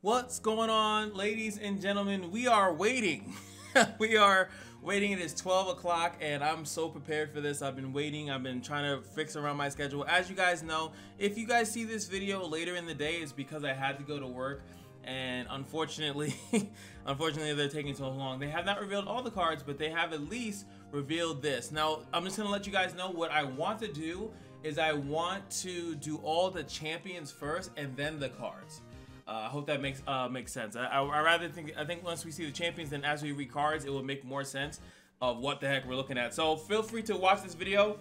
What's going on, ladies and gentlemen? We are waiting. We are waiting. It is 12 o'clock and I'm so prepared for this. I've been waiting. I've been trying to fix around my schedule. As you guys know, if you guys see this video later in the day, it's because I had to go to work. And unfortunately, they're taking so long. They have not revealed all the cards, but they have at least revealed this. Now, I'm just gonna let you guys know what I want to do is I want to do all the champions first and then the cards. I hope that makes sense. I think once we see the champions, then as we read cards, it will make more sense of what the heck we're looking at. So feel free to watch this video.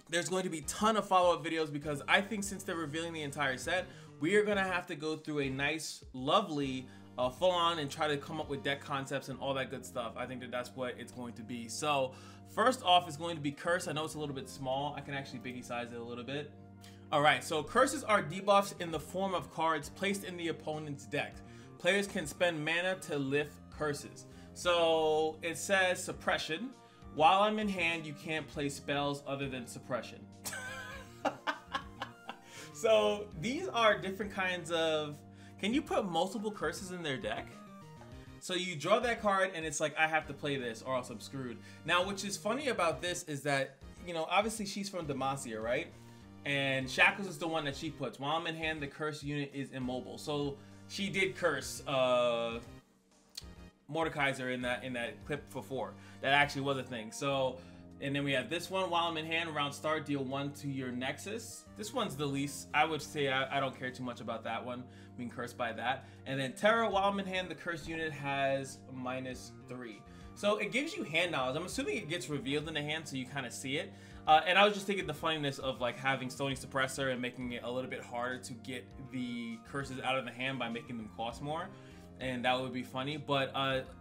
There's going to be a ton of follow-up videos because I think since they're revealing the entire set, we are gonna have to go through a nice, lovely, full-on and try to come up with deck concepts and all that good stuff. I think that's what it's going to be. So first off is going to be Curse. I know it's a little bit small. I can actually biggie size it a little bit. Alright, so curses are debuffs in the form of cards placed in the opponent's deck. Players can spend mana to lift curses. So it says suppression. While I'm in hand, you can't play spells other than suppression. So these are different kinds of... Can you put multiple curses in their deck? So you draw that card and it's like, I have to play this or else I'm screwed. Now, which is funny about this is that, you know, obviously she's from Demacia, right? And Shackles is the one that she puts. While I'm in hand, the curse unit is immobile. So she did curse Mordekaiser in that clip before. That actually was a thing. So, and then we have this one. While I'm in hand, round start, deal 1 to your Nexus. This one's the least. I would say I don't care too much about that one, being cursed by that. And then Terra, while I'm in hand, the curse unit has -3. So it gives you hand knowledge. I'm assuming it gets revealed in the hand so you kind of see it. And I was just thinking the funniness of like having Stony Suppressor and making it a little bit harder to get the curses out of the hand by making them cost more. And that would be funny. But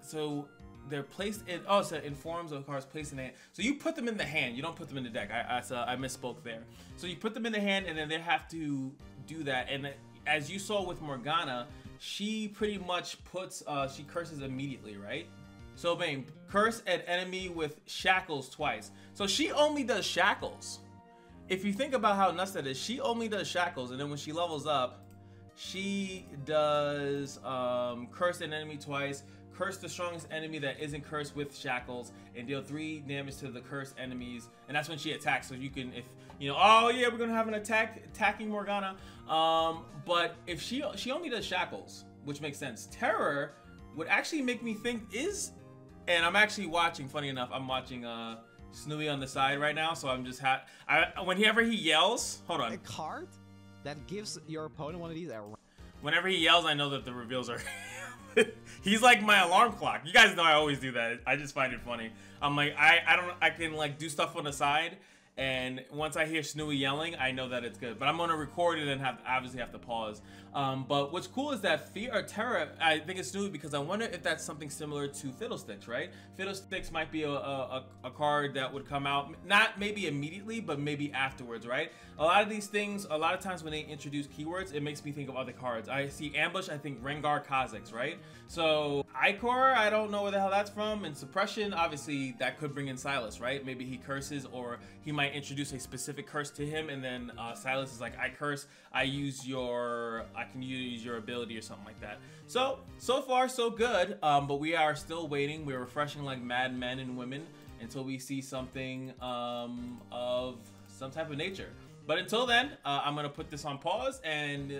so they're placed in, oh, so in forms of cards placed in the hand. So you put them in the hand, you don't put them in the deck. I misspoke there. So you put them in the hand and then they have to do that. And as you saw with Morgana, she pretty much puts, she curses immediately, right? So bang, curse an enemy with shackles twice. So she only does shackles. If you think about how nuts that is, she only does shackles, and then when she levels up, she does curse an enemy twice, curse the strongest enemy that isn't cursed with shackles, and deal 3 damage to the cursed enemies. And that's when she attacks. So you can, if you know, oh yeah, we're gonna have an attacking Morgana. But if she only does shackles, which makes sense. Terror would actually make me think is. And I'm actually watching, funny enough, I'm watching Snooey on the side right now, so I'm just whenever he yells, hold on. A card that gives your opponent one of these. Whenever he yells, I know that the reveals are... He's like my alarm clock. You guys know I always do that. I just find it funny. I'm like, I can like do stuff on the side, and once I hear Snooey yelling, I know that it's good. But I'm gonna record it and obviously have to pause. But what's cool is that Fear or Terror, I think it's Snooey because I wonder if that's something similar to Fiddlesticks, right? Fiddlesticks might be a card that would come out, not maybe immediately, but maybe afterwards, right? A lot of these things, a lot of times when they introduce keywords, it makes me think of other cards. I see Ambush, I think Rengar Kha'Zix, right? So Icor, I don't know where the hell that's from, and Suppression, obviously that could bring in Silas, right? Maybe he curses, or he might introduce a specific curse to him, and then Silas is like, I curse, I can use your ability or something like that. So far so good, but we are still waiting. We're refreshing like mad men and women until we see something of some type of nature. But until then, I'm gonna put this on pause and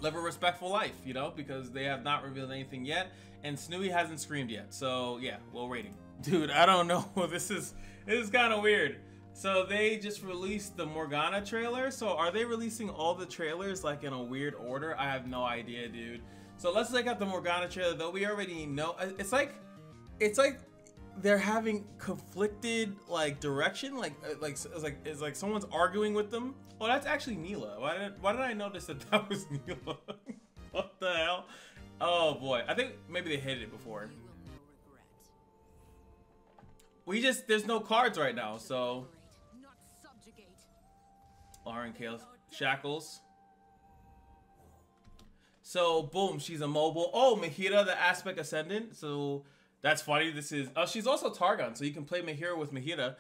live a respectful life, you know, because they have not revealed anything yet, and Snooey hasn't screamed yet. So yeah, we're waiting. Dude, I don't know. This is kind of weird. So they just released the Morgana trailer. So are they releasing all the trailers like in a weird order? I have no idea, dude. So let's check out the Morgana trailer, though we already know. It's like they're having conflicted like direction. It's like someone's arguing with them. Oh, that's actually Neela. Why did I notice that was Neela? What the hell? Oh boy, I think maybe they hit it before. There's no cards right now, so. Lauren Kale Shackles. So boom, she's immobile. Oh, Mahira, the Aspect Ascendant. So that's funny. This is she's also Targon, so you can play Mahira with Mahira.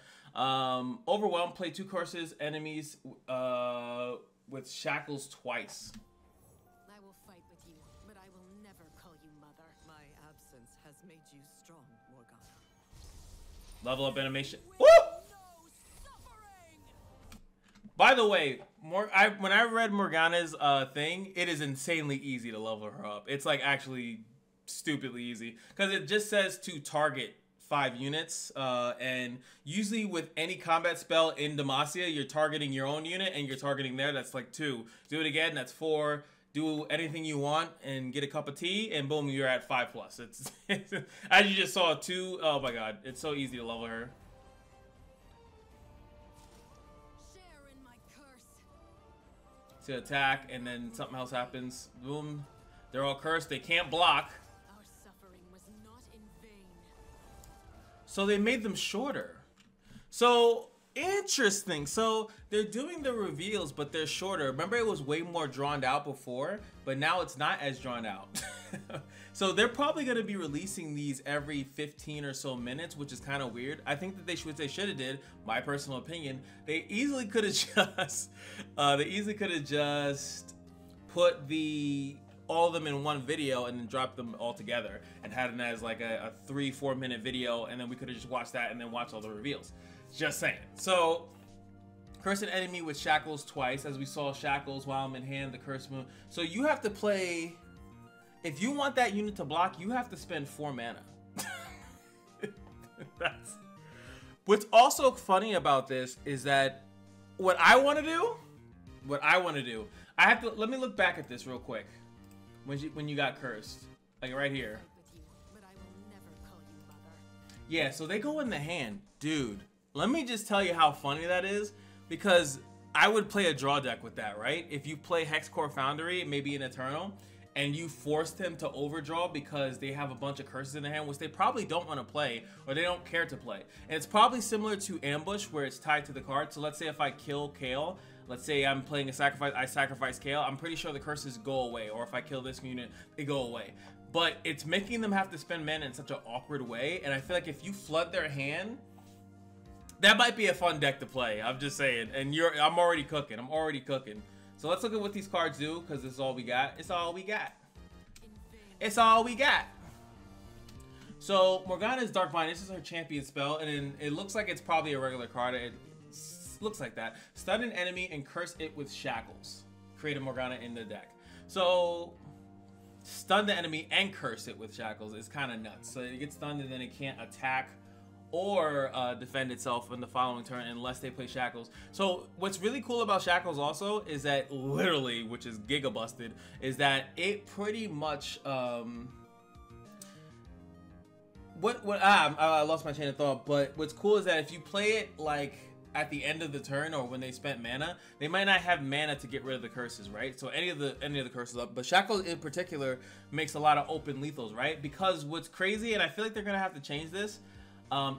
Overwhelm, play 2 courses enemies with Shackles twice. I will fight with made you strong, Morgana. Level up animation. Woo! By the way, when I read Morgana's thing, it is insanely easy to level her up. It's like actually stupidly easy because it just says to target 5 units, and usually with any combat spell in Demacia, you're targeting your own unit and you're targeting there. That's like 2. Do it again. That's 4. Do anything you want and get a cup of tea, and boom, you're at 5+. It's as you just saw 2. Oh my god, it's so easy to level her. To attack, and then something else happens. Boom. They're all cursed. They can't block. Our suffering was not in vain. So they made them shorter. So interesting. So they're doing the reveals, but they're shorter. Remember, it was way more drawn out before, but now it's not as drawn out. So they're probably going to be releasing these every 15 or so minutes, which is kind of weird. I think that they should have did, my personal opinion, they easily could have just put all of them in one video and then dropped them all together and had it as like a 3-4 minute video, and then we could have just watched that and then watched all the reveals. Just saying. So curse an enemy with shackles twice, as we saw shackles while I'm in hand, the curse move. So you have to play. If you want that unit to block, you have to spend 4 mana. That's what's also funny about this is that what I want to do, I have to, let me look back at this real quick. When you got cursed, like right here. But I will never call you mother. Yeah, so they go in the hand, dude. Let me just tell you how funny that is, because I would play a draw deck with that, right? If you play Hexcore Foundry, maybe an Eternal, and you forced him to overdraw because they have a bunch of curses in their hand, which they probably don't want to play, or they don't care to play. And it's probably similar to Ambush, where it's tied to the card. So let's say if I kill Kale, let's say I'm playing a sacrifice, I sacrifice Kale, I'm pretty sure the curses go away, or if I kill this unit, they go away. But it's making them have to spend mana in such an awkward way, and I feel like if you flood their hand, that might be a fun deck to play. I'm just saying, and I'm already cooking. So let's look at what these cards do, because this is all we got. It's all we got. It's all we got. So Morgana's Dark Vine, this is her champion spell, and it looks like it's probably a regular card. It looks like that. Stun an enemy and curse it with shackles. Create a Morgana in the deck. So stun the enemy and curse it with shackles is kind of nuts. So it gets stunned and then it can't attack or defend itself in the following turn unless they play shackles. So what's really cool about shackles also is that literally, which is giga busted, is that it pretty much I lost my chain of thought. But what's cool is that if you play it like at the end of the turn or when they spent mana, they might not have mana to get rid of the curses, right? So any of the curses up, but shackles in particular makes a lot of open lethals, right? Because what's crazy, and I feel like they're gonna have to change this,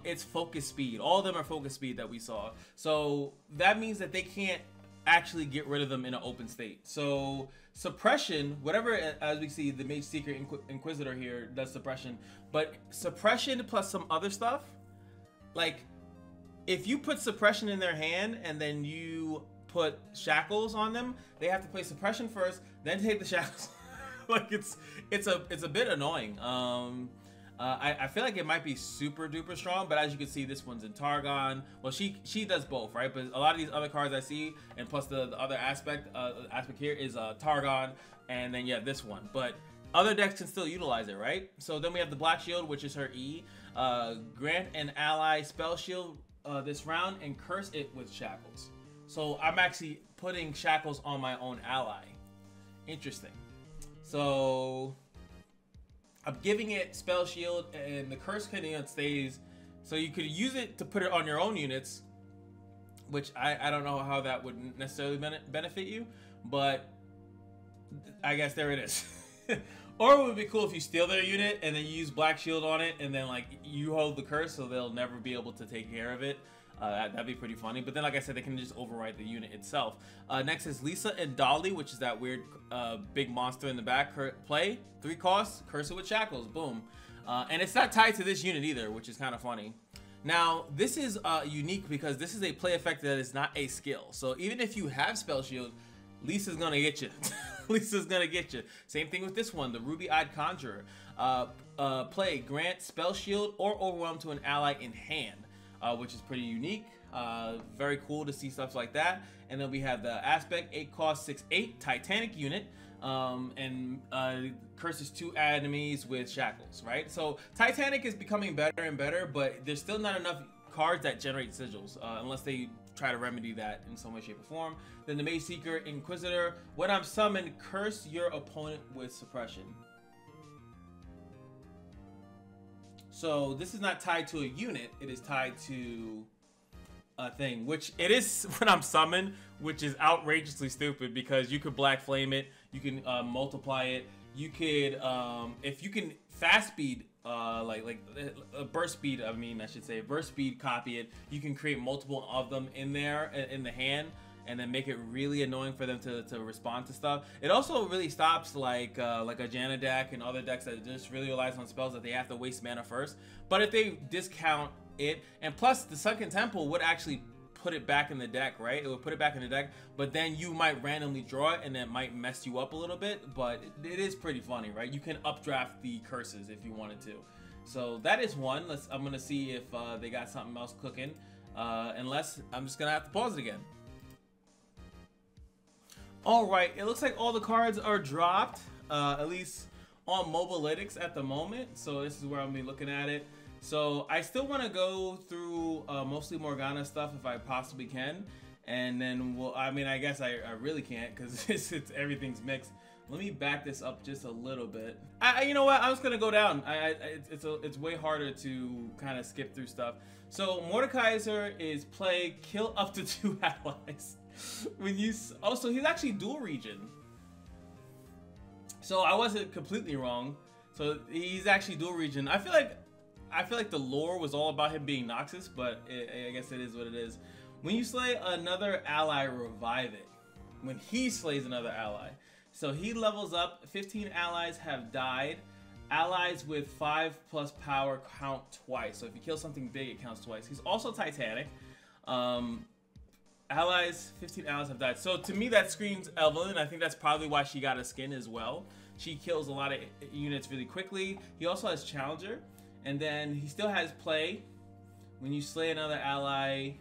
it's focus speed. All of them are focus speed that we saw. So that means that they can't actually get rid of them in an open state. So suppression, whatever, as we see, the Mage Seeker Inquisitor here does suppression, but suppression plus some other stuff, like if you put suppression in their hand and then you put shackles on them, they have to play suppression first, then take the shackles. Like it's a bit annoying. I feel like it might be super duper strong, but as you can see, this one's in Targon. Well, she does both, right? But a lot of these other cards I see, and plus the other aspect here is Targon, and then yeah, this one. But other decks can still utilize it, right? So then we have the Black Shield, which is her E. Grant an ally spell shield this round and curse it with shackles. So I'm actually putting shackles on my own ally. Interesting. So I'm giving it spell shield, and the curse command stays, so you could use it to put it on your own units, which I don't know how that would necessarily benefit you, but I guess there it is. Or it would be cool if you steal their unit and then you use Black Shield on it, and then like you hold the curse, so they'll never be able to take care of it. That'd be pretty funny. But then, like I said, they can just overwrite the unit itself. Next is Lisa and Dolly, which is that weird big monster in the back. Play 3 costs, curse it with shackles, boom. And it's not tied to this unit either, which is kind of funny. Now, this is unique because this is a play effect that is not a skill. So even if you have spell shield, Lisa's gonna get you. Lisa's gonna get you. Same thing with this one, the Ruby-Eyed Conjurer. Play grant spell shield or overwhelm to an ally in hand, which is pretty unique. Very cool to see stuff like that. And then we have the aspect 8 cost 6/8 Titanic unit, and curses 2 enemies with shackles, right? So Titanic is becoming better and better, but there's still not enough cards that generate sigils, unless they try to remedy that in some way, shape, or form. Then the Mage Seeker Inquisitor, when I'm summoned, curse your opponent with suppression. So this is not tied to a unit, it is tied to a thing, which it is when I'm summoned, which is outrageously stupid because you could Black Flame it, you can multiply it, you could, if you can fast speed, burst speed, I should say, burst speed copy it, you can create multiple of them in there, in the hand, and then make it really annoying for them to respond to stuff. It also really stops like a Janna deck and other decks that just really relies on spells that they have to waste mana first. But if they discount it, and plus the Sunken Temple would actually put it back in the deck, right? It would put it back in the deck, but then you might randomly draw it and it might mess you up a little bit, but it is pretty funny, right? You can updraft the curses if you wanted to. So that is one. I'm gonna see if they got something else cooking. Unless I'm just gonna have to pause it again. All right, it looks like all the cards are dropped, at least on Mobalytics at the moment. So this is where I'm gonna be looking at it. So I still want to go through mostly Morgana stuff if I possibly can, and then I guess I really can't because it's everything's mixed. Let me back this up just a little bit. You know what? I'm just gonna go down. It's way harder to kind of skip through stuff. So Mordekaiser is play kill up to 2 allies. When you also he's actually dual region. So I wasn't completely wrong. So he's actually dual region. I feel like the lore was all about him being Noxus, but I guess it is what it is. When you slay another ally, revive it. When he slays another ally. So he levels up, 15 allies have died. Allies with 5+ power count twice. So if you kill something big, it counts twice. He's also Titanic. Allies, 15 allies have died. So to me that screams Evelyn. I think that's probably why she got a skin as well. She kills a lot of units really quickly. He also has Challenger. And then he still has play. When you slay another ally,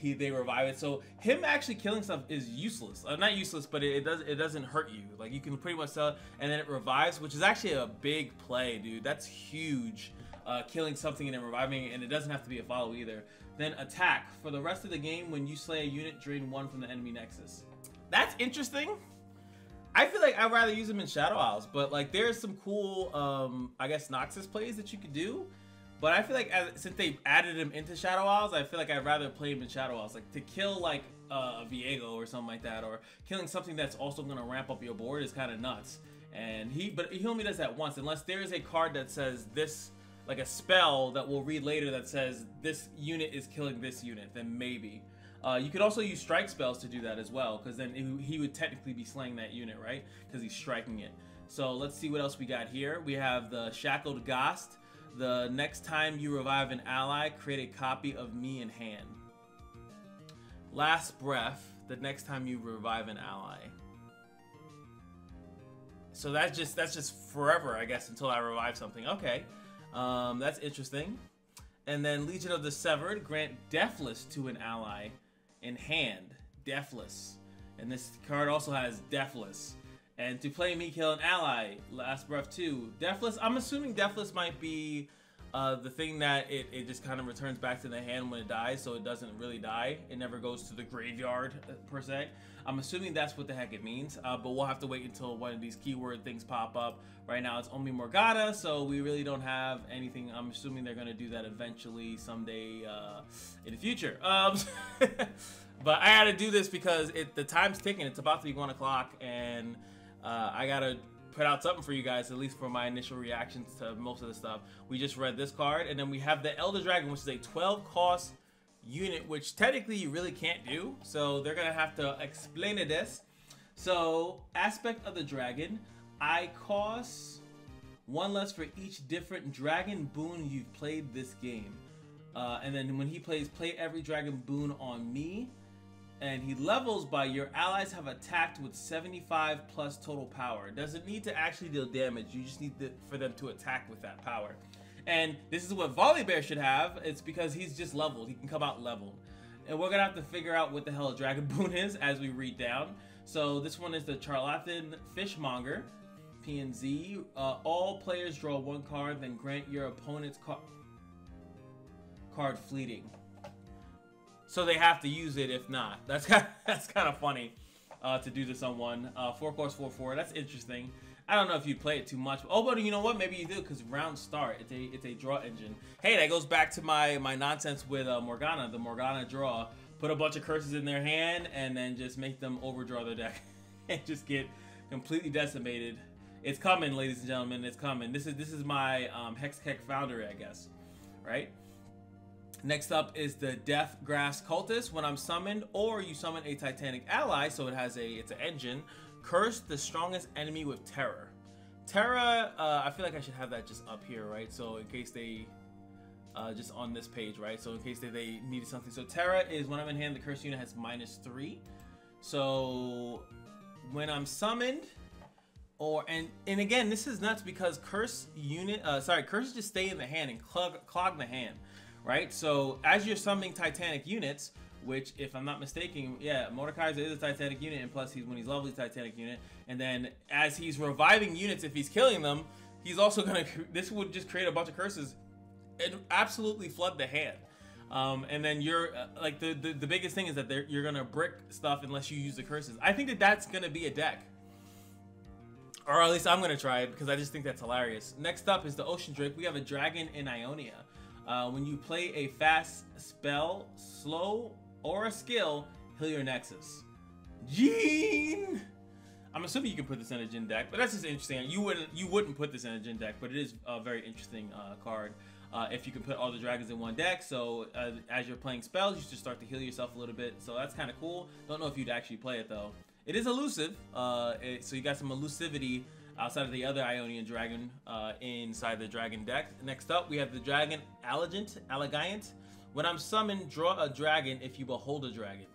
they revive it. So him actually killing stuff is useless. Not useless, but it doesn't hurt you. Like you can pretty much sell it, and then it revives, which is actually a big play, dude. That's huge. Killing something and then reviving it, and it doesn't have to be a follow either. Then attack. For the rest of the game, when you slay a unit, drain 1 from the enemy nexus. That's interesting. I feel like I'd rather use them in Shadow Isles, but like there's some cool, I guess Noxus plays that you could do. But I feel like since they added him into Shadow Isles, I feel like I'd rather play him in Shadow Isles. Like to kill like a Viego or something like that, or killing something that's also gonna ramp up your board is kind of nuts. And but he only does that once, unless there is a card that says this, like a spell that we'll read later that says this unit is killing this unit, then maybe. You could also use strike spells to do that as well, because then he would technically be slaying that unit, right? Because he's striking it. So let's see what else we got here. We have the Shackled Ghost. The next time you revive an ally, create a copy of me in hand. Last Breath. The next time you revive an ally. So that's just forever, I guess, until I revive something. Okay, that's interesting. And then Legion of the Severed. Grant Deathless to an ally. In hand, Deathless, and this card also has Deathless. And to play me kill an ally, Last Breath 2, Deathless. I'm assuming Deathless might be the thing that it just kind of returns back to the hand when it dies, so it doesn't really die. It never goes to the graveyard per se. I'm assuming that's what the heck it means, but we'll have to wait until one of these keyword things pop up. Right now it's only Morgana, so we really don't have anything. I'm assuming they're going to do that eventually someday in the future. But I gotta do this because the time's ticking. It's about to be 1 o'clock, and I gotta put out something for you guys, at least for my initial reactions to most of the stuff. We just read this card, and then we have the Elder Dragon, which is a 12 cost unit, which technically you really can't do. So they're gonna have to explain this. So aspect of the dragon, I cost 1 less for each different dragon boon you've played this game. And then when he plays, play every dragon boon on me. And he levels by your allies have attacked with 75 plus total power. Doesn't need to actually deal damage. You just need for them to attack with that power. And this is what Volibear should have. It's because he's just leveled. He can come out leveled. And we're going to have to figure out what the hell a Dragon Boon is as we read down. So this one is the Charlatan Fishmonger. PNZ. All players draw one card, then grant your opponent's card fleeting. So they have to use it if not. That's kind of funny to do this on one. 4 cost 4/4. That's interesting. I don't know if you'd play it too much. Oh, but you know what? Maybe you do because round start. It's a draw engine. Hey, that goes back to my nonsense with Morgana. The Morgana draw. Put a bunch of curses in their hand and then just make them overdraw their deck and just get completely decimated. It's coming, ladies and gentlemen. It's coming. This is my Hexkek Foundry, I guess. Right? Next up is the Death Grass Cultist. When I'm summoned, or you summon a Titanic ally, so it's an engine. Curse the strongest enemy with Terror. Terra, I feel like I should have that just up here, right? So in case they, just on this page, right? So in case they needed something. So Terra is when I'm in hand, the curse unit has -3. So when I'm summoned, and again, this is nuts because curses just stay in the hand and clog the hand, right? So as you're summoning Titanic units, which, if I'm not mistaken, yeah, Mordekaiser is a Titanic unit, and plus when he's leveled, he's a Titanic unit. And then as he's reviving units, if he's killing them, he's also gonna. This would just create a bunch of curses and absolutely flood the hand. And then you're like the biggest thing is that you're gonna brick stuff unless you use the curses. I think that's gonna be a deck, or at least I'm gonna try it because I just think that's hilarious. Next up is the Ocean Drake. We have a dragon in Ionia. When you play a fast spell, slow, or a skill, heal your Nexus. Gene! I'm assuming you can put this in a Jin deck, but that's just interesting. You wouldn't put this in a Jin deck, but it is a very interesting card. If you can put all the dragons in one deck, so as you're playing spells, you should start to heal yourself a little bit. So that's kind of cool. Don't know if you'd actually play it though. It is elusive, so you got some elusivity outside of the other Ionian dragon inside the dragon deck. Next up, we have the dragon Allegiant. When I'm summoned, draw a dragon if you behold a dragon.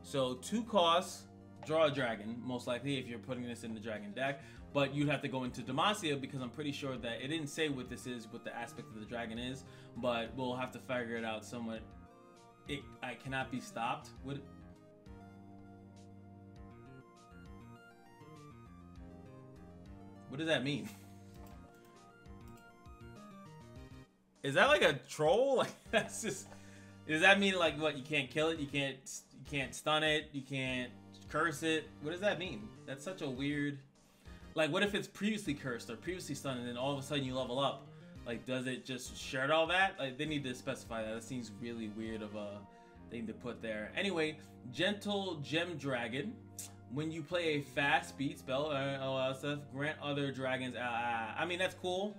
So 2 costs, draw a dragon, most likely if you're putting this in the dragon deck. But you'd have to go into Demacia because I'm pretty sure that it didn't say what this is, what the aspect of the dragon is. But we'll have to figure it out somewhat. I cannot be stopped. What does that mean? Is that like a troll? Like that's just. Does that mean like what? You can't kill it. You can't stun it. You can't curse it. What does that mean? That's such a weird. Like, what if it's previously cursed or previously stunned, and then all of a sudden you level up? Like, does it just shred all that? Like, they need to specify that. That seems really weird of a thing to put there. Anyway, Gentle Gem Dragon. When you play a fast speed spell, stuff, grant other dragons. I mean, that's cool.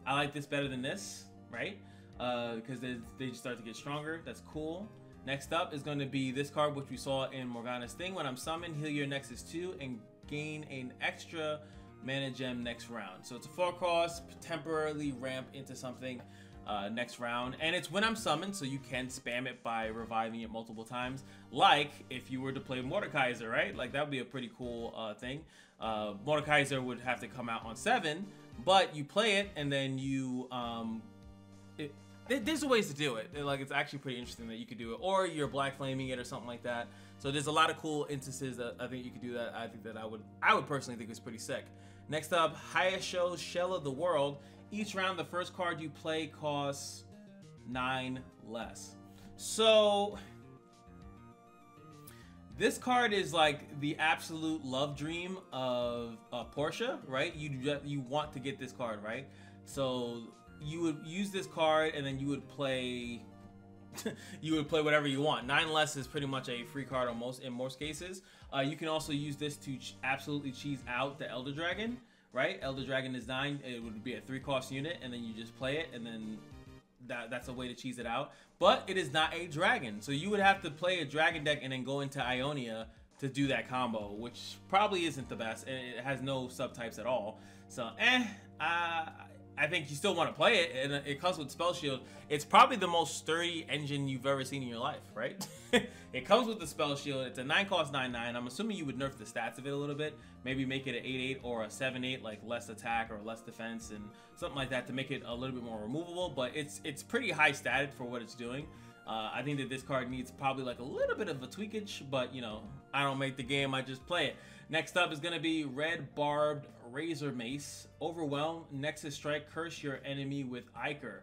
I like this better than this, right? Because they just start to get stronger. That's cool. Next up is going to be this card, which we saw in Morgana's thing. When I'm summoned, heal your Nexus 2 and gain an extra mana gem next round. So it's a 4 cost, temporarily ramp into something next round. And it's when I'm summoned, so you can spam it by reviving it multiple times. Like if you were to play Mordekaiser, right? Like that would be a pretty cool thing. Mordekaiser would have to come out on 7, but you play it and then you there's ways to do it. Like it's actually pretty interesting that you could do it, or you're black flaming it or something like that. So there's a lot of cool instances that I think you could do that. I think that I would personally think it's pretty sick. Next up, Hayasho's Shell of the World. Each round, the first card you play costs 9 less. So this card is like the absolute love dream of Portia, right? You want to get this card, right? So you would use this card and then you would play whatever you want. 9 less is pretty much a free card in most cases. You can also use this to absolutely cheese out the Elder Dragon, right? Elder Dragon is 9. It would be a 3 cost unit, and then you just play it, and then that's a way to cheese it out. But it is not a dragon, so you would have to play a dragon deck and then go into Ionia to do that combo, which probably isn't the best, and it has no subtypes at all. So I think you still want to play it, and it comes with Spell Shield. It's probably the most sturdy engine you've ever seen in your life, right? It comes with the Spell Shield. It's a 9-cost 9/9. I'm assuming you would nerf the stats of it a little bit. Maybe make it an 8/8 or a 7/8, like less attack or less defense and something like that to make it a little bit more removable. But it's pretty high statted for what it's doing. I think that this card needs probably like a little bit of a tweakage, but you know, I don't make the game, I just play it. Next up is going to be Red Barbed Razor Mace. Overwhelm, Nexus Strike, curse your enemy with Ichor.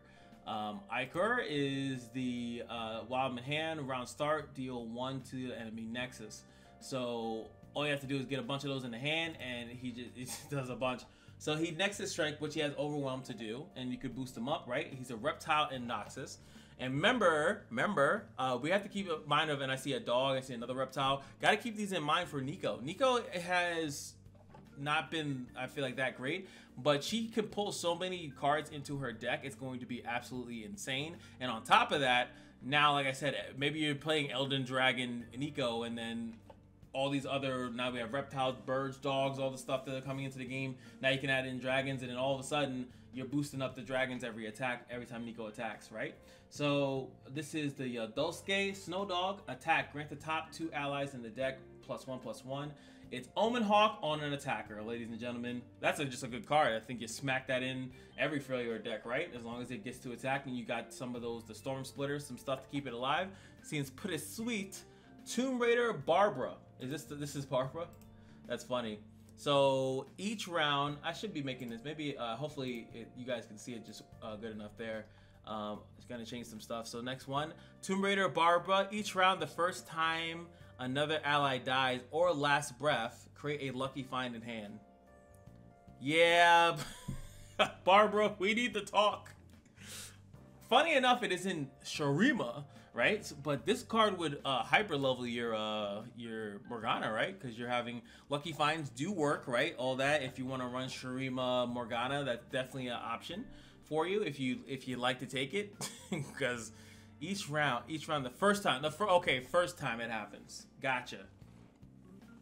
Ichor is the Wildman hand. Round start, deal 1 to the enemy Nexus. So all you have to do is get a bunch of those in the hand, and he just does a bunch. So he Nexus Strike, which he has Overwhelm to do, and you could boost him up, right? He's a Reptile and Noxus. And remember, we have to keep in mind of, and I see a dog, I see another reptile. Got to keep these in mind for Nico. Nico has not been, I feel like, that great, but she can pull so many cards into her deck. It's going to be absolutely insane. And on top of that, now, like I said, maybe you're playing Elden Dragon Nico, and then all these other, now we have reptiles, birds, dogs, all the stuff that are coming into the game. Now you can add in dragons, and then all of a sudden, you're boosting up the dragons every time Nico attacks, right? So this is the Dulce Snow Dog. Attack, grant the top 2 allies in the deck +1/+1. It's Omen Hawk on an attacker, ladies and gentlemen. That's just a good card. I think you smack that in every failure deck, right? As long as it gets to attack, and you got some of those, the Storm Splitters, some stuff to keep it alive. Seems pretty sweet. Tomb Raider Barbara. This is Barbara? That's funny. So each round, I should be making this, maybe hopefully you guys can see it just good enough there. It's gonna change some stuff. So next one, Tomb Raider Barbara. Each round, the first time another ally dies or last breath, create a lucky find in hand. Yeah, Barbara, we need to talk. Funny enough, it is in Shurima, right? But this card would hyper level your Morgana, right? Because you're having lucky finds do work, right? All that. If you want to run Shurima Morgana, that's definitely an option for you if you like to take it. Because each round, the first time it happens. Gotcha.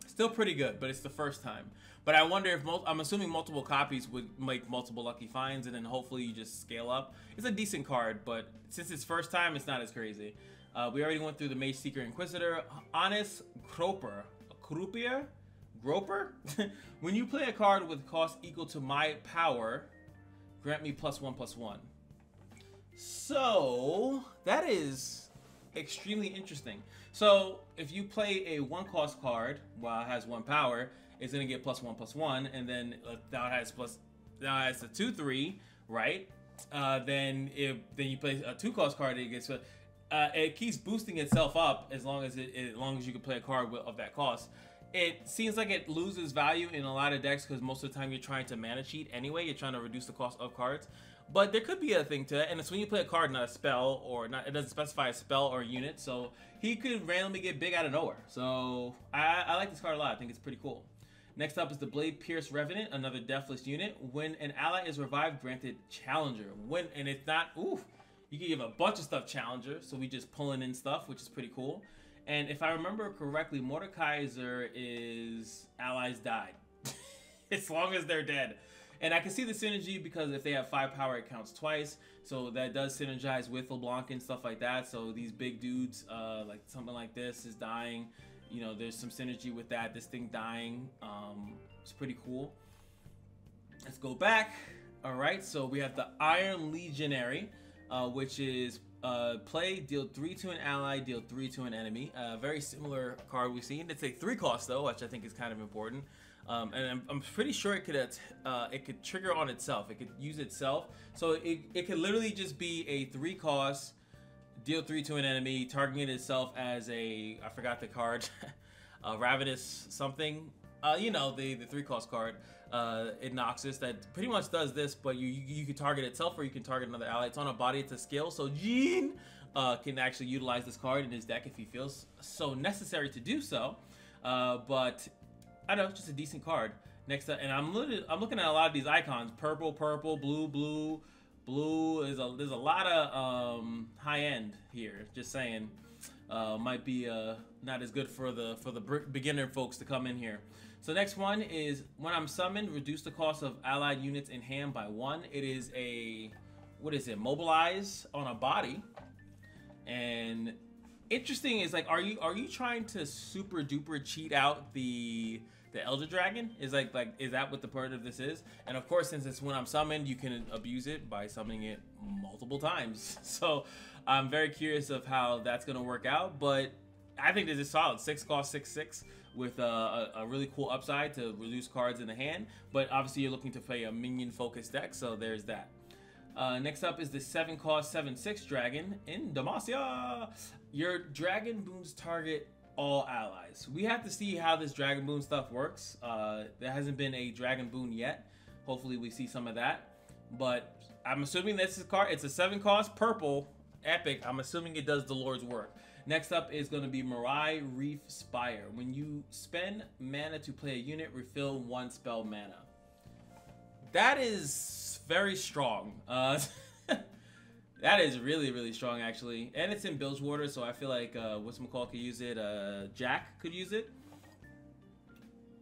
Still pretty good, but it's the first time. But I wonder if I'm assuming multiple copies would make multiple lucky finds, and then hopefully you just scale up. It's a decent card, but since it's first time, it's not as crazy. We already went through the Mage Seeker Inquisitor. Honest Groper. Groper? When you play a card with cost equal to my power, grant me +1/+1. So that is extremely interesting. So if you play a 1-cost card while it has 1 power, it's gonna get +1/+1, and then now it has a 2/3, right? Then you play a 2-cost card, it gets it keeps boosting itself up as long as you can play a card of that cost. It seems like it loses value in a lot of decks because most of the time you're trying to mana cheat anyway. You're trying to reduce the cost of cards. But there could be a thing to it, and it's when you play a card, not a spell, or not. It doesn't specify a spell or a unit, so he could randomly get big out of nowhere. So I like this card a lot. I think it's pretty cool. Next up is the Blade Pierce Revenant, another deathless unit. When an ally is revived, granted Challenger. And it's not, oof, you can give a bunch of stuff Challenger, so we just pulling in stuff, which is pretty cool. And if I remember correctly, Mordekaiser is allies died, as long as they're dead. And I can see the synergy because if they have 5 power, it counts twice. So that does synergize with LeBlanc and stuff like that. So these big dudes, like something like this is dying. You know, there's some synergy with that. This thing dying, it's pretty cool. Let's go back. All right, so we have the Iron Legionary, which is play, deal 3 to an ally, deal 3 to an enemy. Very similar card we've seen. It's a 3-cost though, which I think is kind of important. And I'm pretty sure it could trigger on itself. It could use itself. So it could literally just be a 3-cost, deal 3 to an enemy, targeting itself as I forgot the card, Ravenous something. You know, the 3-cost card, Noxus, that pretty much does this, but you can target itself or you can target another ally. It's on a body, it's a skill, so Gene can actually utilize this card in his deck if he feels so necessary to do so. But I don't know, it's just a decent card. Next up, and I'm looking at a lot of these icons: purple, blue. There's a lot of high end here. Just saying. might be not as good for the beginner folks to come in here. So next one is when I'm summoned, reduce the cost of allied units in hand by 1. It is a, what is it, mobilize on a body. And interesting is like, are you trying to super duper cheat out the Elder Dragon? Is like is that what the part of this is? And of course, since it's when I'm summoned, you can abuse it by summoning it multiple times. So I'm very curious of how that's gonna work out, but I think this is solid. 6 cost 6/6 with a really cool upside to reduce cards in the hand, but obviously you're looking to play a minion focused deck, so there's that. Next up is the 7 cost 7/6 dragon in Demacia. Your dragon boons target all allies. We have to see how this dragon boon stuff works. There hasn't been a dragon boon yet. Hopefully we see some of that, but I'm assuming this is card. It's a 7 cost purple epic. I'm assuming it does the Lord's work. Next up is going to be Mirai Reef Spire. When you spend mana to play a unit, refill 1 spell mana. That is very strong. That is really strong, actually. And it's in Bilgewater, so I feel like whatchamacallit could use it. Jack could use it.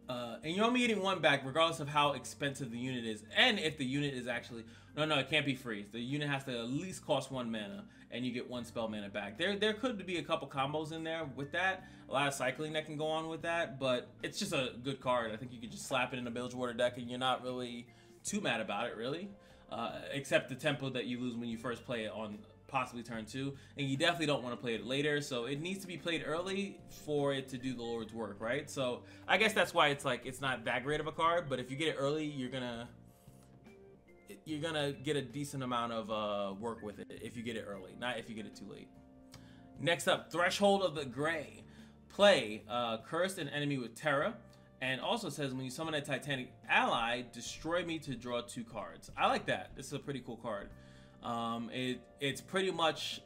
And you're only getting 1 back regardless of how expensive the unit is. And if the unit is actually... No, it can't be free. The unit has to at least cost 1 mana, and you get 1 spell mana back. There could be a couple combos in there with that. A lot of cycling that can go on with that, but it's just a good card. I think you could just slap it in a Bilgewater deck, and you're not really too mad about it, really. Except the tempo that you lose when you first play it on possibly turn 2. And you definitely don't want to play it later, so it needs to be played early for it to do the Lord's work, right? So I guess that's why it's like it's not that great of a card, but if you get it early, you're gonna get a decent amount of work with it if you get it early, not if you get it too late. Next up, Threshold of the Gray. Play Cursed an enemy with Terra, and also says when you summon a Titanic ally, destroy me to draw 2 cards. I like that. This is a pretty cool card. It's pretty much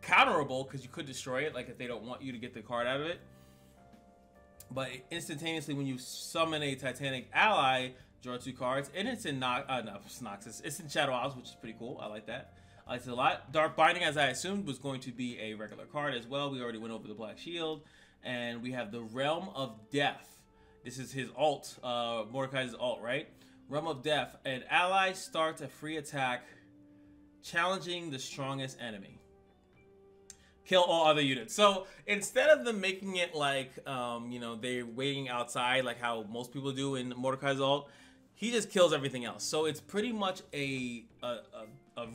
counterable because you could destroy it, like if they don't want you to get the card out of it. But instantaneously, when you summon a Titanic ally, draw 2 cards, and it's in Noxus. It's in Shadow Isles, which is pretty cool. I like that. I like it a lot. Dark Binding, as I assumed, was going to be a regular card as well. We already went over the Black Shield, and we have the Realm of Death. This is his ult, Mordekaiser's ult, right? Realm of Death. An ally starts a free attack, challenging the strongest enemy. Kill all other units. So instead of them making it like, you know, they're waiting outside like how most people do in Mordekaiser's ult, he just kills everything else. So it's pretty much a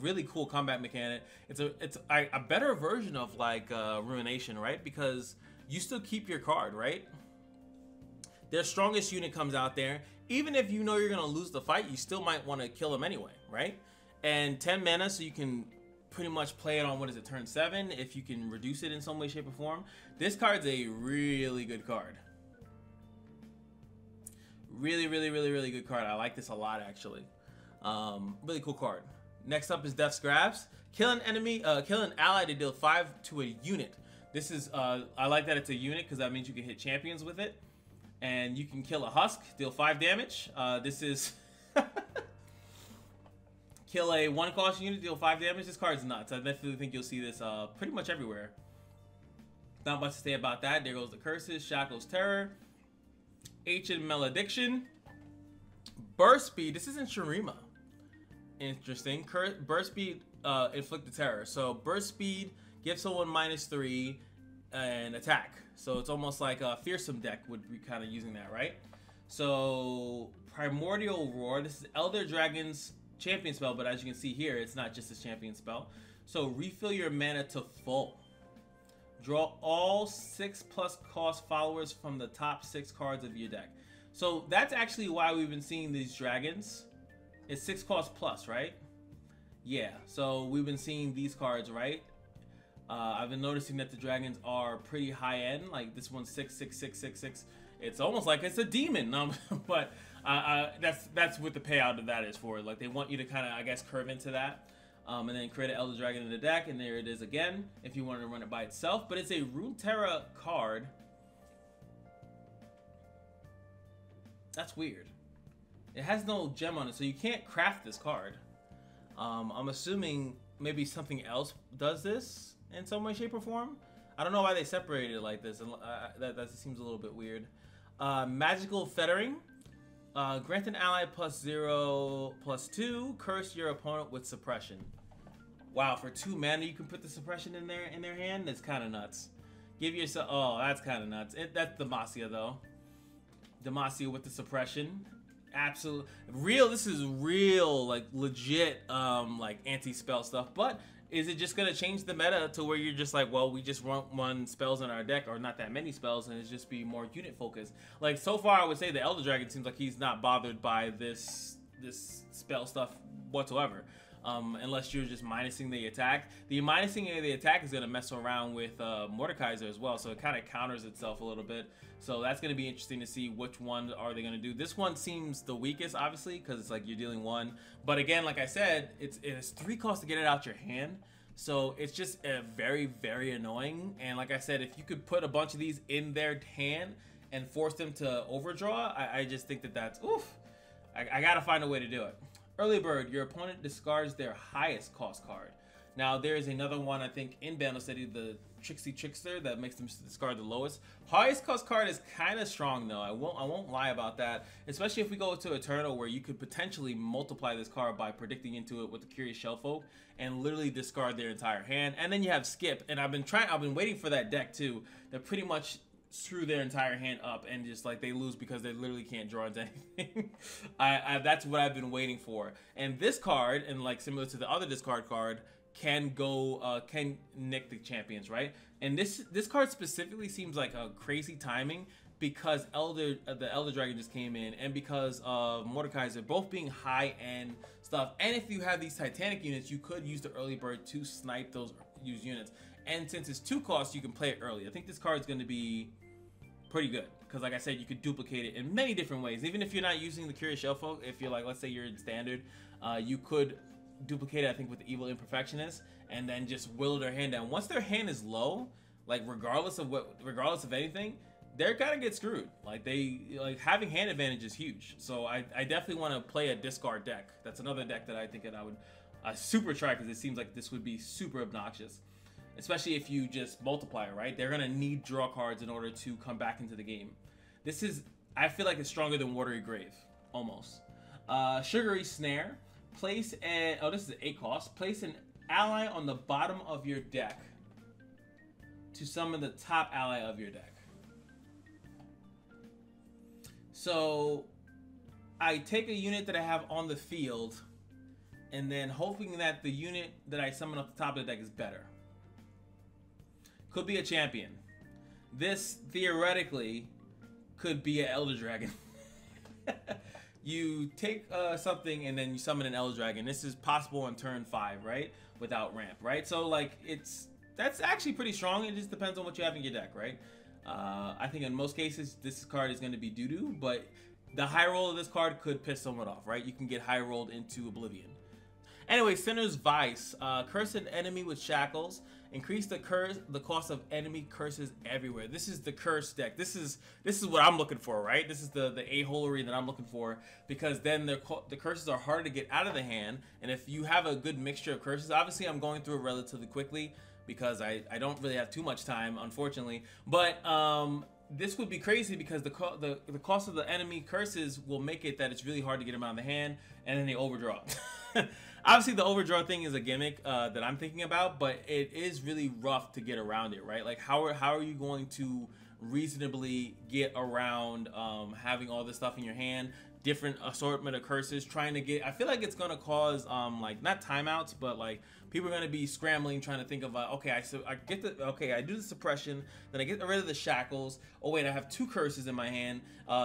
really cool combat mechanic. It's a better version of like Ruination, right? Because you still keep your card, right? Their strongest unit comes out there. Even if you know you're gonna lose the fight, you still might want to kill him anyway, right? And 10 mana, so you can pretty much play it on, what is it, turn 7, if you can reduce it in some way, shape, or form. This card's a really good card. Really good card. I like this a lot, actually. Really cool card. Next up is Death's Grasp. Kill an enemy, kill an ally to deal 5 to a unit. This is, I like that it's a unit because that means you can hit champions with it. And you can kill a Husk, deal 5 damage. This is... Kill a 1 cost unit, deal 5 damage. This card's nuts. I definitely think you'll see this pretty much everywhere. Not much to say about that. There goes the Curses, Shackles Terror, Ancient Malediction, Burst Speed. This isn't Shurima. Interesting. Burst Speed, Inflict the Terror. So Burst Speed, give someone -3 and attack. So it's almost like a Fearsome deck would be kind of using that, right? So Primordial Roar. This is Elder Dragon's champion spell, but as you can see here, it's not just a champion spell. So refill your mana to full. Draw all 6+ cost followers from the top 6 cards of your deck. So that's actually why we've been seeing these dragons. It's 6 cost plus, right? Yeah, so we've been seeing these cards, right? I've been noticing that the dragons are pretty high end. Like this one's 6. It's almost like it's a demon, but that's what the payout of that is for. Like they want you to kind of, I guess, curve into that, and then create an Elder Dragon in the deck, and there it is again. If you wanted to run it by itself, but it's a Runeterra card. That's weird. It has no gem on it, so you can't craft this card. I'm assuming maybe something else does this in some way, shape, or form. I don't know why they separated it like this. And that seems a little bit weird. Magical Fettering. Grant an ally +0/+2. Curse your opponent with suppression. Wow, for 2 mana you can put the suppression in their hand? That's kind of nuts. Give yourself... Oh, that's kind of nuts. That's Demacia, though. Demacia with the suppression. Absolute... This is real, like, legit, like, anti-spell stuff. But is it just going to change the meta to where you're just like, well, we just want 1 spells in our deck, or not that many spells, and it's just be more unit focused? Like, so far, I would say the Elder Dragon seems like he's not bothered by this spell stuff whatsoever. Unless you're just minusing the attack. The minusing of the attack is going to mess around with Mordekaiser as well, so it kind of counters itself a little bit. So that's going to be interesting to see which one are they going to do. This one seems the weakest, obviously, because it's like you're dealing 1. But again, like I said, it has 3 costs to get it out your hand. So it's just very, very annoying. And like I said, if you could put a bunch of these in their hand and force them to overdraw, I just think that's, oof. I got to find a way to do it. Early Bird, your opponent discards their highest cost card. Now, there is another one, I think, in Bandle City, the Tricksy Trickster, that makes them discard the lowest. Highest cost card is kind of strong, though. I won't lie about that, especially if we go to Eternal, where you could potentially multiply this card by predicting into it with the Curious Shellfolk and literally discard their entire hand. And then you have Skip, and I've been waiting for that deck, too. They're pretty much screw their entire hand up and just like they lose because they literally can't draw into anything. That's what I've been waiting for. And this card, and like similar to the other discard card, can nick the champions, right? And this card specifically seems like a crazy timing because the Elder Dragon just came in, and because of Mordekaiser both being high end stuff. And if you have these Titanic units, you could use the Early Bird to snipe those used units. And since it's 2 costs, you can play it early. I think this card is going to be pretty good because, like I said, you could duplicate it in many different ways. Even if you're not using the Curious Shellfolk, if you're like, let's say you're in Standard, you could duplicate it, I think, with the Evil Imperfectionist, and then just whittle their hand down. Once their hand is low, like regardless of anything, they're gonna get screwed. Like having hand advantage is huge. So I definitely want to play a discard deck. That's another deck that I think that I would super try, because it seems like this would be super obnoxious. Especially if you just multiply it, right? They're gonna need draw cards in order to come back into the game. This is, I feel like it's stronger than Watery Grave, almost. Sugary Snare. Place an, oh, this is an 8 cost. Place an ally on the bottom of your deck to summon the top ally of your deck. So I take a unit that I have on the field, and then hoping that the unit that I summon off the top of the deck is better. Could be a champion. This theoretically could be an Elder Dragon. You take something and then you summon an Elder Dragon. This is possible on turn 5, right? Without ramp, right? So like that's actually pretty strong. It just depends on what you have in your deck, right? I think in most cases this card is going to be doo-doo, but the high roll of this card could piss someone off, right? You can get high rolled into oblivion. Anyway, Sinner's Vice. Curse an enemy with shackles. Increase the cost of enemy curses everywhere. This is the curse deck. This is what I'm looking for, right? This is the a-holery that I'm looking for, because then the curses are harder to get out of the hand. And if you have a good mixture of curses, obviously I'm going through it relatively quickly because I don't really have too much time, unfortunately. But this would be crazy because the cost of the enemy curses will make it that it's really hard to get them out of the hand, and then they overdraw. Obviously, the overdraw thing is a gimmick that I'm thinking about, but it is really rough to get around it, right? Like, how are you going to reasonably get around having all this stuff in your hand, different assortment of curses, trying to get... I feel like it's going to cause, like, not timeouts, but, like, people are going to be scrambling, trying to think of, okay, I do the suppression, then I get rid of the shackles. Oh, wait, I have 2 curses in my hand,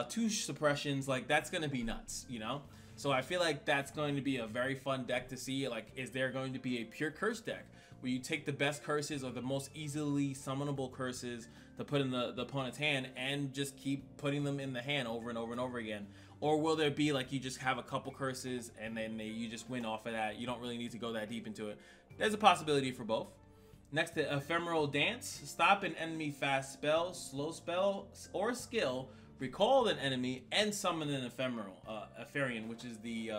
2 suppressions. Like, that's going to be nuts, you know? So I feel like that's going to be a very fun deck to see. Like, is there going to be a pure curse deck where you take the best curses or the most easily summonable curses to put in the opponent's hand and just keep putting them in the hand over and over and over again? Or will there be like you just have a couple curses and then you just win off of that? You don't really need to go that deep into it. There's a possibility for both. Next to Ephemeral Dance. Stop an enemy fast spell, slow spell, or skill. Recall an enemy and summon an Epherian, which is the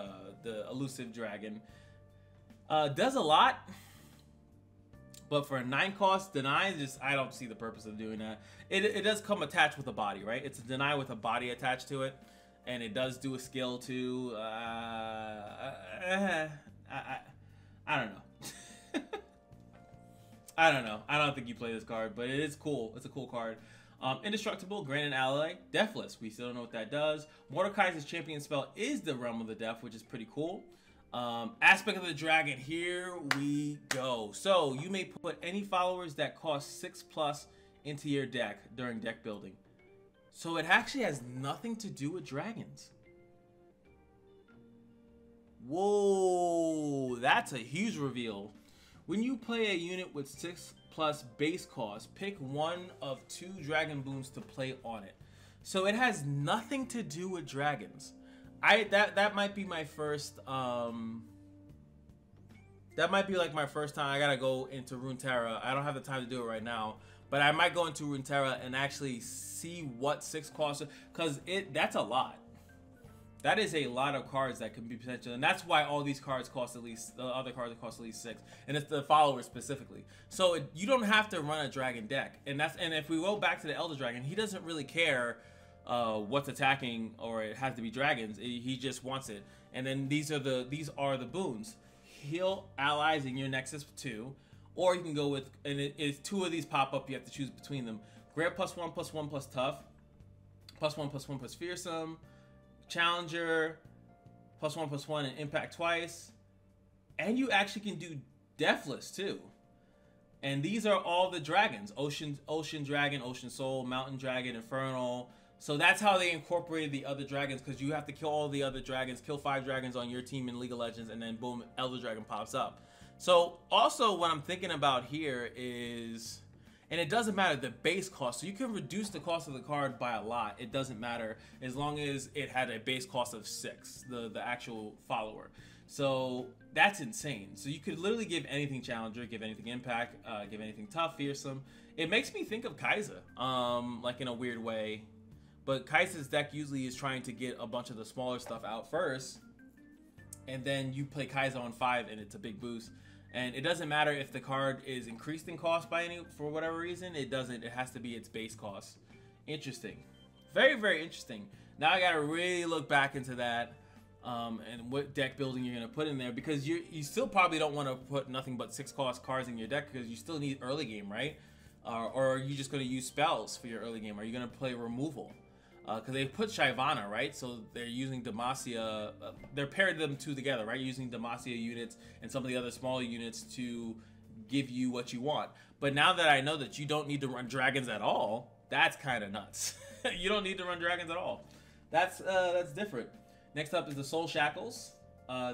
elusive dragon. Does a lot. But for a 9 cost deny, just I don't see the purpose of doing that. It does come attached with a body, right? It's a deny with a body attached to it, and it does do a skill too. I don't know. I don't know. I don't think you play this card, but it is cool. It's a cool card. Indestructible, grant an ally. Deathless, we still don't know what that does. Mordekaiser's champion spell is the Realm of the Death, which is pretty cool. Aspect of the Dragon, here we go. So, you may put any followers that cost 6+ into your deck during deck building. So, it actually has nothing to do with dragons. Whoa, that's a huge reveal. When you play a unit with 6+ base cost, pick one of 2 dragon boons to play on it. So it has nothing to do with dragons. That might be my first that might be like my first time. I gotta go into Runeterra. I don't have the time to do it right now, but I might go into Runeterra and actually see what 6 costs, because that's a lot. That is a lot of cards that can be potential, and that's why all these cards cost at least, the other cards cost at least 6, and it's the followers specifically. So you don't have to run a dragon deck, and if we go back to the Elder Dragon, he doesn't really care what's attacking, or it has to be dragons. He just wants it. And then these are the boons. Heal allies in your Nexus 2, or you can go with, and it's 2 of these pop up. You have to choose between them. Grant +1/+1/+ tough, +1/+1/+ fearsome. Challenger, +1/+1 and impact twice, and you actually can do Deathless too. And these are all the dragons: Ocean Dragon, Ocean Soul, Mountain Dragon, Infernal. So that's how they incorporated the other dragons, because you have to kill all the other dragons, kill 5 dragons on your team in League of Legends, and then boom, Elder Dragon pops up. So also what I'm thinking about here is, and it doesn't matter the base cost, so you can reduce the cost of the card by a lot. It doesn't matter as long as it had a base cost of 6, the actual follower. So that's insane. So you could literally give anything Challenger, give anything Impact, give anything Tough, Fearsome. It makes me think of Kai'Sa, like in a weird way. But Kai'Sa's deck usually is trying to get a bunch of the smaller stuff out first, and then you play Kai'Sa on 5 and it's a big boost. And it doesn't matter if the card is increased in cost for whatever reason. It doesn't. It has to be its base cost. Interesting. Very, very interesting. Now I gotta really look back into that, and what deck building you're gonna put in there, because you still probably don't want to put nothing but 6 cost cards in your deck, because you still need early game, right? Or are you just gonna use spells for your early game? Are you gonna play removal? Because they put Shyvana, right? So they're using Demacia, they're paired them 2 together, right? Using Demacia units and some of the other smaller units to give you what you want. But now that I know that you don't need to run dragons at all, that's kind of nuts. You don't need to run dragons at all. That's different. Next up is the Soul Shackles.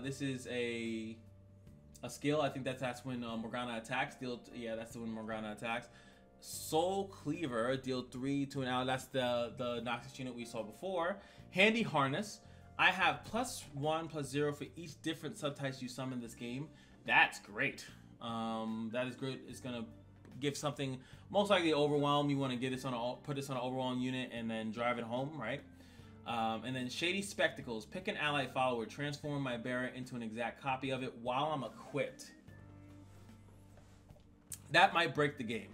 This is a skill. I think that's when Morgana attacks. Yeah, that's when Morgana attacks. Soul Cleaver, deal 3 to an ally. That's the Noxus unit we saw before. Handy Harness. I have +1/+0 for each different subtypes you summon this game. That's great. That is great. It's gonna give something, most likely Overwhelm. You want to get this on put this on an Overwhelm unit and then drive it home, right? And then Shady Spectacles. Pick an ally follower. Transform my bearer into an exact copy of it while I'm equipped. That might break the game.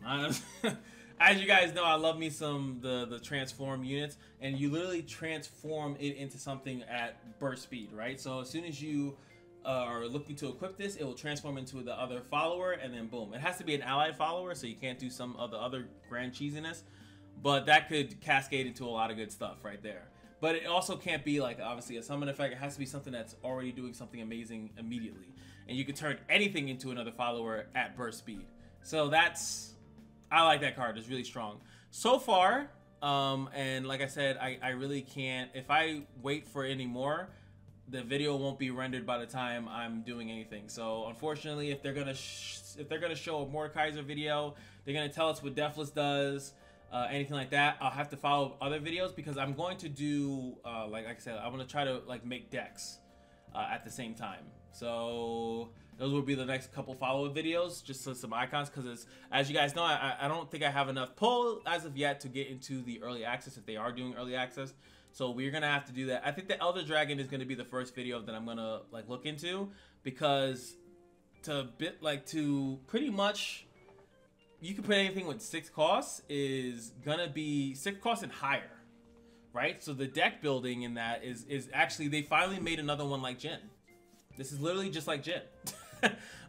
As you guys know, I love me some the transform units, and you literally transform it into something at burst speed, right? So as soon as you are looking to equip this, it will transform into the other follower, and then boom. It has to be an allied follower, so you can't do some of the other grand cheesiness, but that could cascade into a lot of good stuff right there. But it also can't be like, obviously, a summon effect. It has to be something that's already doing something amazing immediately, and you can turn anything into another follower at burst speed. So I like that card. It's really strong so far. And like I said, I really can't, if I wait for any more, the video won't be rendered by the time I'm doing anything. So unfortunately, if they're gonna show a Mordekaiser video, they're gonna tell us what Deathless does, anything like that, I'll have to follow other videos, because I'm going to do like I said, I'm gonna try to like make decks at the same time. So those will be the next couple follow-up videos, just some icons, because as you guys know, I don't think I have enough pull as of yet to get into the early access, if they are doing early access. So we're gonna have to do that. I think the Elder Dragon is gonna be the first video that I'm gonna like look into, because to pretty much you can put anything with 6 costs is gonna be 6 costs and higher, right? So the deck building in that is actually, they finally made another one like Jhin. This is literally just like Jhin,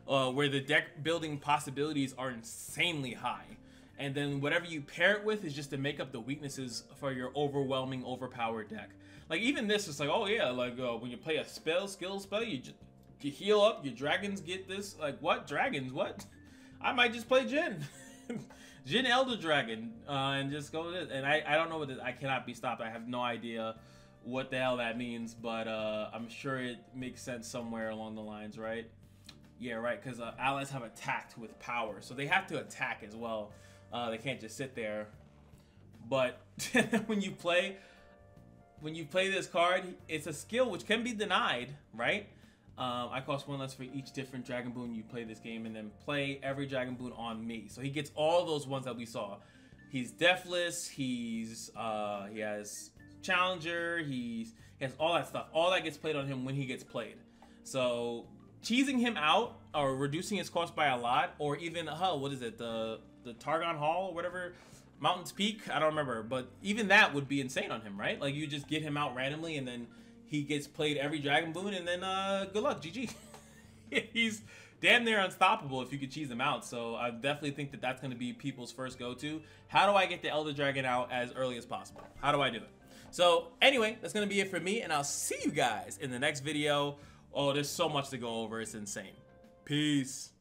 where the deck building possibilities are insanely high. And then whatever you pair it with is just to make up the weaknesses for your overwhelming, overpowered deck. Like even this is like, oh yeah, like when you play a skill spell, you heal up, your dragons get this. Like what? Dragons? What? I might just play Jhin. Jhin Elder Dragon and just go with it. And I don't know what this, I cannot be stopped. I have no idea what the hell that means, but I'm sure it makes sense somewhere along the lines, right? Yeah, right, because allies have attacked with power, so they have to attack as well. They can't just sit there. But when you play this card, it's a skill which can be denied, right? I cost 1 less for each different Dragon Boon you play this game, and then play every Dragon Boon on me. So he gets all those ones that we saw. He's deathless. He has Challenger. He has all that stuff. All that gets played on him when he gets played. So cheesing him out or reducing his cost by a lot, or even what is it, the Targon Hall or whatever, Mountain's Peak, I don't remember, but even that would be insane on him, right? Like you just get him out randomly and then he gets played every Dragon Boon, and then good luck, GG. He's damn near unstoppable if you could cheese him out. So I definitely think that that's going to be people's first go-to. How do I get the Elder Dragon out as early as possible? How do I do it? So anyway, that's going to be it for me, and I'll see you guys in the next video. Oh, there's so much to go over. It's insane. Peace.